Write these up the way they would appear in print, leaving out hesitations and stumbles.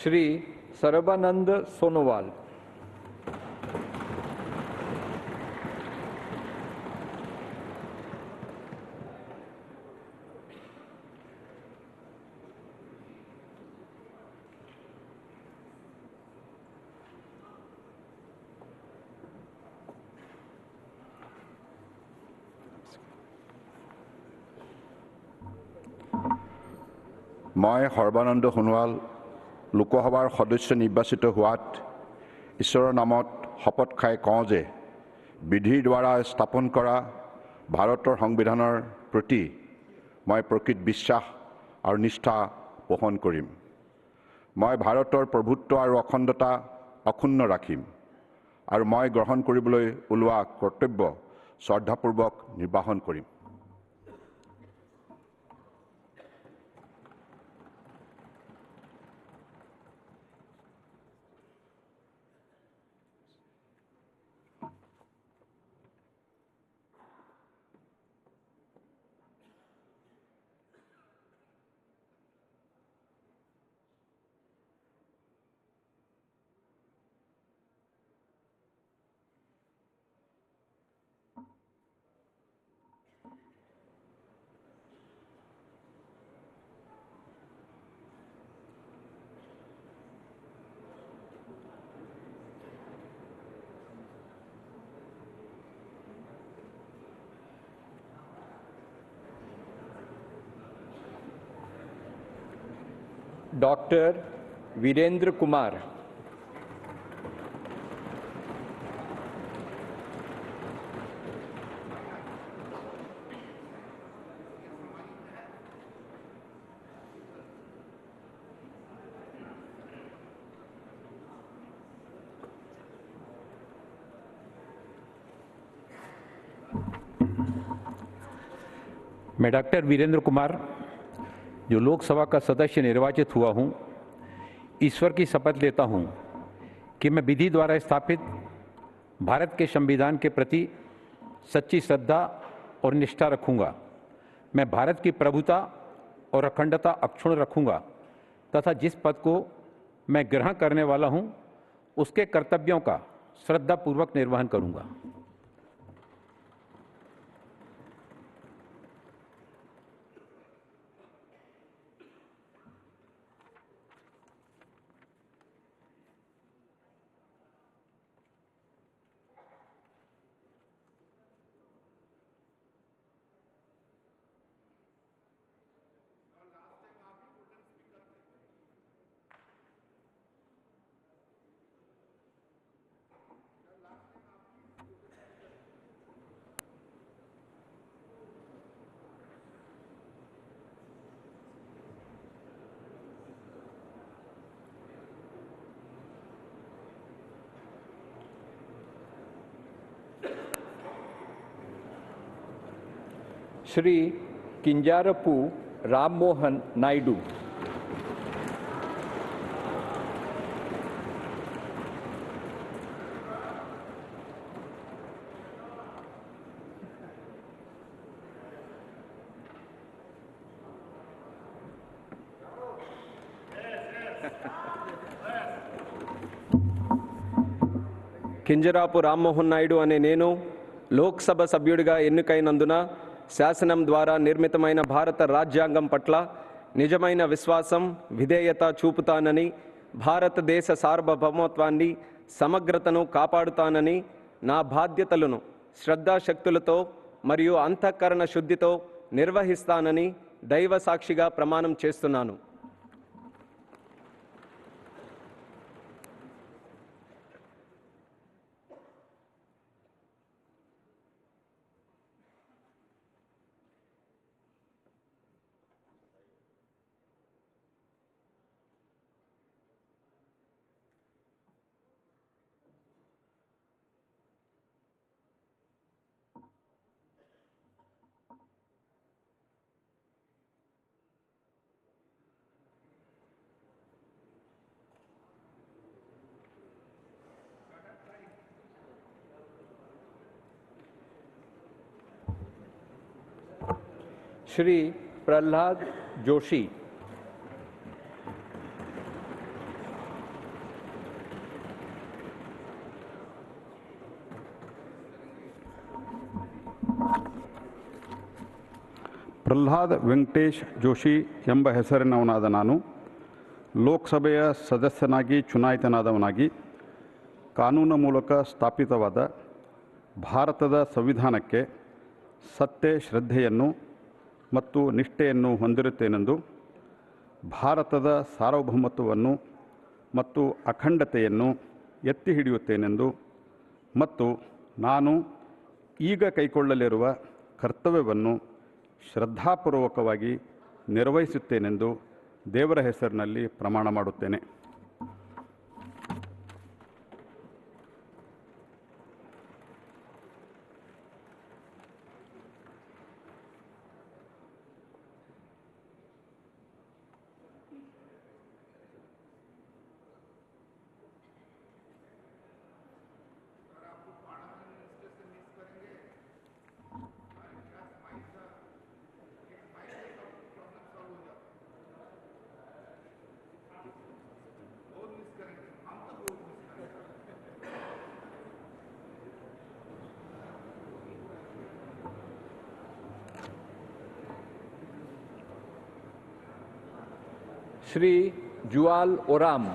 श्री सर्बानंद सोनोवाल। मैं सर्बानंद सोनोवाल लोकसभार सदस्य निर्वाचित होवात ईश्वৰৰ नामत शपथ खाई कওঁ जे विधिर द्वारा स्थापन करा भारतर संविधाনৰ प्रति मैं प्रकृत विश्वास और निष्ठा पोषण करिम। मैं भारतर प्रभुत्व और अखंडता अक्षुण्ण राखिम और मैं ग्रहण কৰিবলৈ ওলোৱা कर्तव्य श्रद्धापूर्वक निर्वाहन करिम। डॉक्टर वीरेंद्र कुमार। मैं डॉक्टर वीरेंद्र कुमार जो लोकसभा का सदस्य निर्वाचित हुआ हूं, ईश्वर की शपथ लेता हूं कि मैं विधि द्वारा स्थापित भारत के संविधान के प्रति सच्ची श्रद्धा और निष्ठा रखूंगा। मैं भारत की प्रभुता और अखंडता अक्षुण्ण रखूंगा तथा जिस पद को मैं ग्रहण करने वाला हूं, उसके कर्तव्यों का श्रद्धापूर्वक निर्वहन करूंगा। श्री किंजारपू राममोहन नायडू। కింజరాపు రామ్మోహన్ నాయుడు అనే నేను లోక్సభ సభ్యుడిగా ఎన్నికైనందున శాసనం ద్వారా నిర్మితమైన భారత రాజ్యాంగం పట్ల నిజమైన విశ్వాసం, విధేయత చూపుతానని, భారతదేశ సార్వభౌమత్వాన్ని, సమగ్రతను కాపాడుతానని, నా బాధ్యతలను శ్రద్ధాశక్తులతో మరియు అంతఃకరణ శుద్ధితో నిర్వహిస్తానని దైవ సాక్షిగా ప్రమాణం చేస్తున్నాను। श्री प्रहलाद जोशी। ಪ್ರಹ್ಲಾದ್ ವೆಂಕಟೇಶ್ ಜೋಶಿ ಎಂಬ ಹೆಸರಿನವನಾದ ನಾನು ಲೋಕಸಭೆಯ ಸದಸ್ಯನಾಗಿ ಚುನಾಯಿತನಾದವನಾಗಿ ಕಾನೂನು ಮೂಲಕ ಸ್ಥಾಪಿತವಾದ ಭಾರತದ ಸಂವಿಧಾನಕ್ಕೆ ಸತ್ಯ ಶ್ರದ್ಧೆಯನ್ನು ಮತ್ತು ನಿಷ್ಠೆಯನ್ನು ಹೊಂದಿರುತ್ತೇನೆಂದು ಭಾರತದ ಸಾರ್ವಭೌಮತ್ವವನ್ನು ಮತ್ತು ಅಖಂಡತೆಯನ್ನು ಎತ್ತಿ ಹಿಡಿಯುತ್ತೇನೆಂದು ಮತ್ತು ನಾನು ಈಗ ಕೈಗೊಳ್ಳಲಿರುವ ಕರ್ತವ್ಯವನ್ನು ಶ್ರದ್ಧಾಪೂರ್ವಕವಾಗಿ ನಿರ್ವಹಿಸುತ್ತೇನೆಂದು ದೇವರ ಹೆಸರಿನಲ್ಲಿ ಪ್ರಮಾಣ ಮಾಡುತ್ತೇನೆ. श्री जुआल ओराम,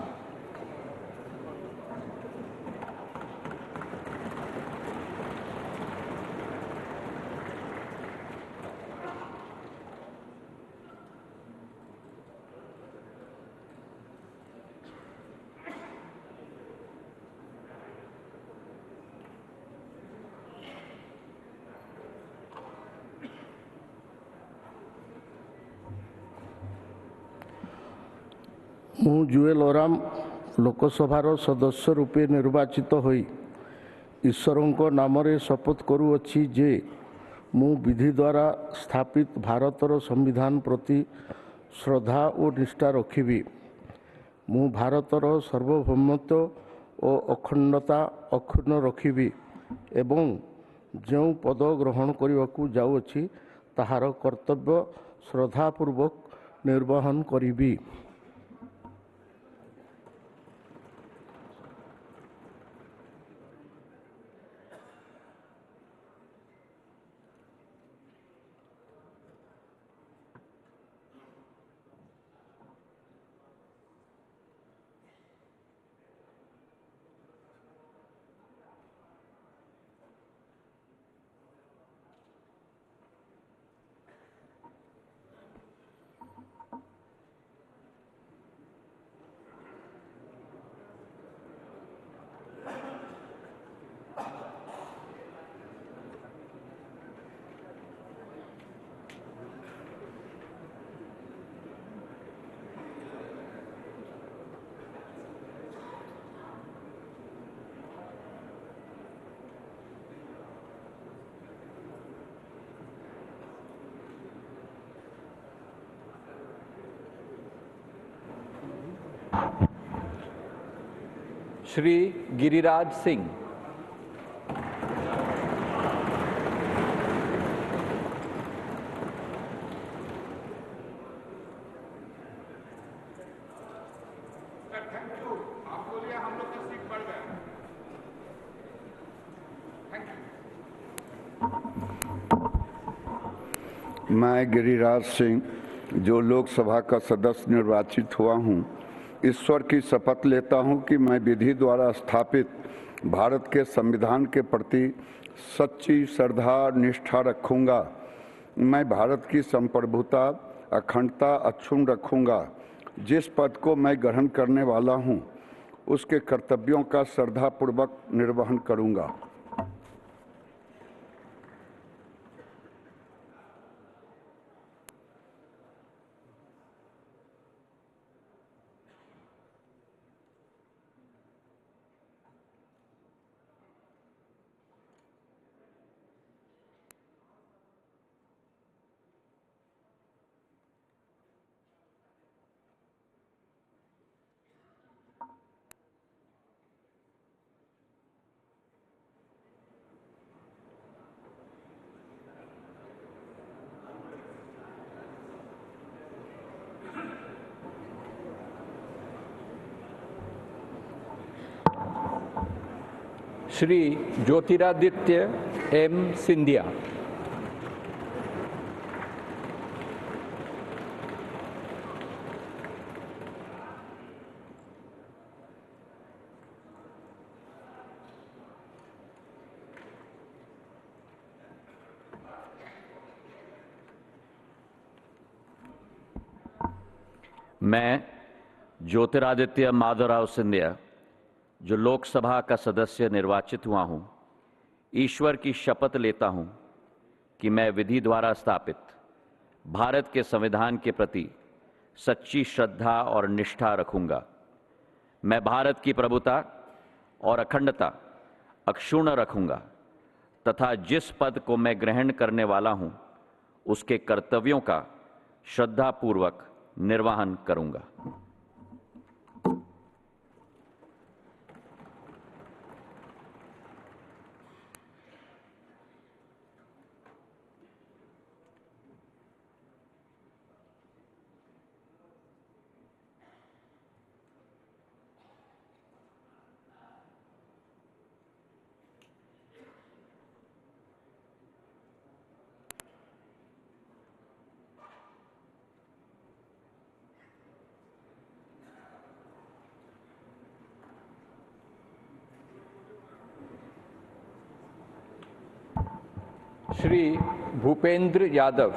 ମୁଁ ଜୁଏଲ ଓରାମ ଲୋକସଭାର ସଦସ୍ୟ ରୂପେ ନିର୍ବାଚିତ ହୋଇ ଈଶ୍ୱରଙ୍କ ନାମରେ ଶପଥ କରୁଅଛି ଯେ ମୁଁ ବିଧି ଦ୍ୱାରା ସ୍ଥାପିତ ଭାରତର ସମ୍ବିଧାନ ପ୍ରତି ଶ୍ରଦ୍ଧା ଓ ନିଷ୍ଠା ରଖିବି। ମୁଁ ଭାରତର ସାର୍ବଭୌମତ୍ୱ ଓ ଅଖଣ୍ଡତା ଅକ୍ଷୁଣ୍ଣ ରଖିବି ଏବଂ ଯେଉଁ ପଦ ଗ୍ରହଣ କରିବାକୁ ଯାଉଅଛି ତାହାର କର୍ତ୍ତବ୍ୟ ଶ୍ରଦ୍ଧାପୂର୍ବକ ନିର୍ବାହନ କରିବି। श्री गिरिराज सिंह, मैं गिरिराज सिंह जो लोकसभा का सदस्य निर्वाचित हुआ हूं, ईश्वर की शपथ लेता हूं कि मैं विधि द्वारा स्थापित भारत के संविधान के प्रति सच्ची श्रद्धा निष्ठा रखूंगा। मैं भारत की संप्रभुता अखंडता अक्षुण्ण रखूंगा। जिस पद को मैं ग्रहण करने वाला हूं, उसके कर्तव्यों का श्रद्धापूर्वक निर्वहन करूंगा। श्री ज्योतिरादित्य एम सिंधिया, मैं ज्योतिरादित्य माधवराव सिंधिया, जो लोकसभा का सदस्य निर्वाचित हुआ हूं, ईश्वर की शपथ लेता हूं कि मैं विधि द्वारा स्थापित भारत के संविधान के प्रति सच्ची श्रद्धा और निष्ठा रखूंगा। मैं भारत की प्रभुता और अखंडता अक्षुण्ण रखूंगा तथा जिस पद को मैं ग्रहण करने वाला हूं, उसके कर्तव्यों का श्रद्धापूर्वक निर्वहन करूंगा। श्री भूपेंद्र यादव,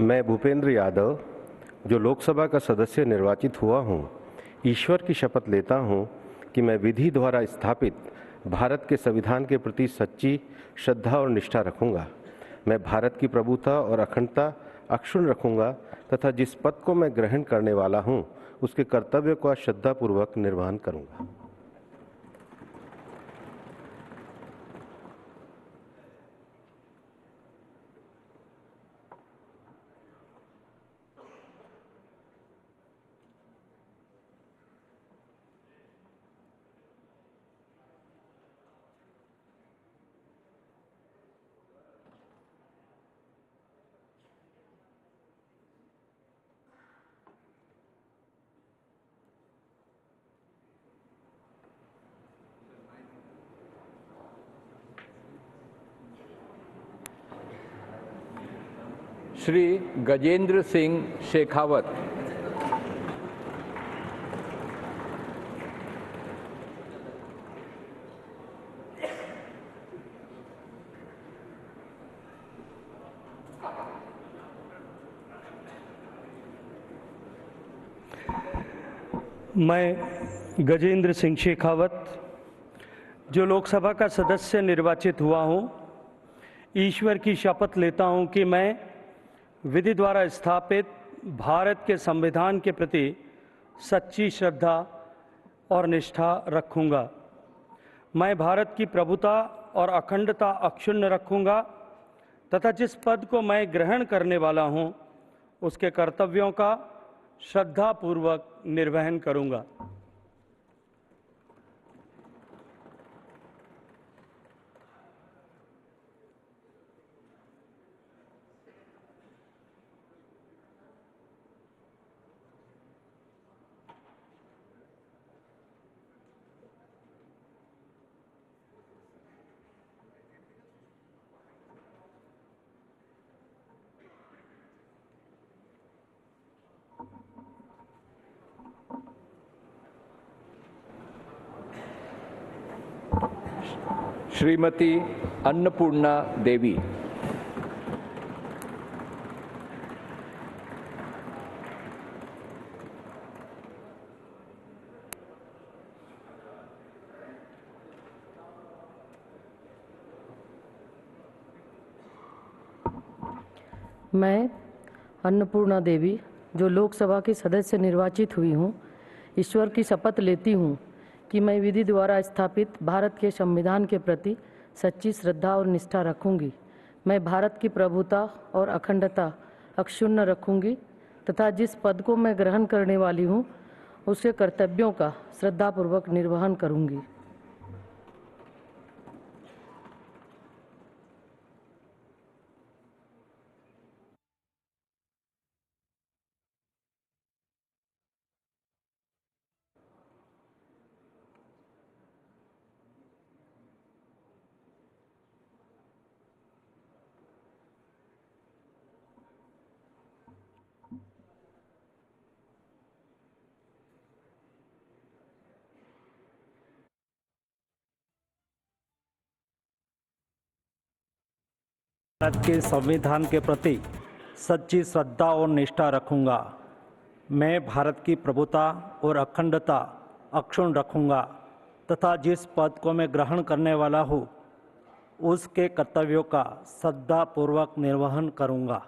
मैं भूपेंद्र यादव, जो लोकसभा का सदस्य निर्वाचित हुआ हूं, ईश्वर की शपथ लेता हूं कि मैं विधि द्वारा स्थापित भारत के संविधान के प्रति सच्ची श्रद्धा और निष्ठा रखूंगा। मैं भारत की प्रभुता और अखंडता अक्षुण्ण रखूंगा तथा जिस पद को मैं ग्रहण करने वाला हूं, उसके कर्तव्यों का श्रद्धापूर्वक निर्वहन करूंगा। श्री गजेंद्र सिंह शेखावत, मैं गजेंद्र सिंह शेखावत, जो लोकसभा का सदस्य निर्वाचित हुआ हूं, ईश्वर की शपथ लेता हूं कि मैं विधि द्वारा स्थापित भारत के संविधान के प्रति सच्ची श्रद्धा और निष्ठा रखूंगा। मैं भारत की प्रभुता और अखंडता अक्षुण्ण रखूंगा तथा जिस पद को मैं ग्रहण करने वाला हूं, उसके कर्तव्यों का श्रद्धापूर्वक निर्वहन करूंगा। श्रीमती अन्नपूर्णा देवी, मैं अन्नपूर्णा देवी, जो लोकसभा की सदस्य निर्वाचित हुई हूँ, ईश्वर की शपथ लेती हूँ कि मैं विधि द्वारा स्थापित भारत के संविधान के प्रति सच्ची श्रद्धा और निष्ठा रखूंगी। मैं भारत की प्रभुता और अखंडता अक्षुण्ण रखूंगी तथा जिस पद को मैं ग्रहण करने वाली हूँ, उसके कर्तव्यों का श्रद्धापूर्वक निर्वहन करूंगी। भारत के संविधान के प्रति सच्ची श्रद्धा और निष्ठा रखूंगा। मैं भारत की प्रभुता और अखंडता अक्षुण्ण रखूंगा तथा जिस पद को मैं ग्रहण करने वाला हूँ उसके कर्तव्यों का श्रद्धापूर्वक निर्वहन करूंगा।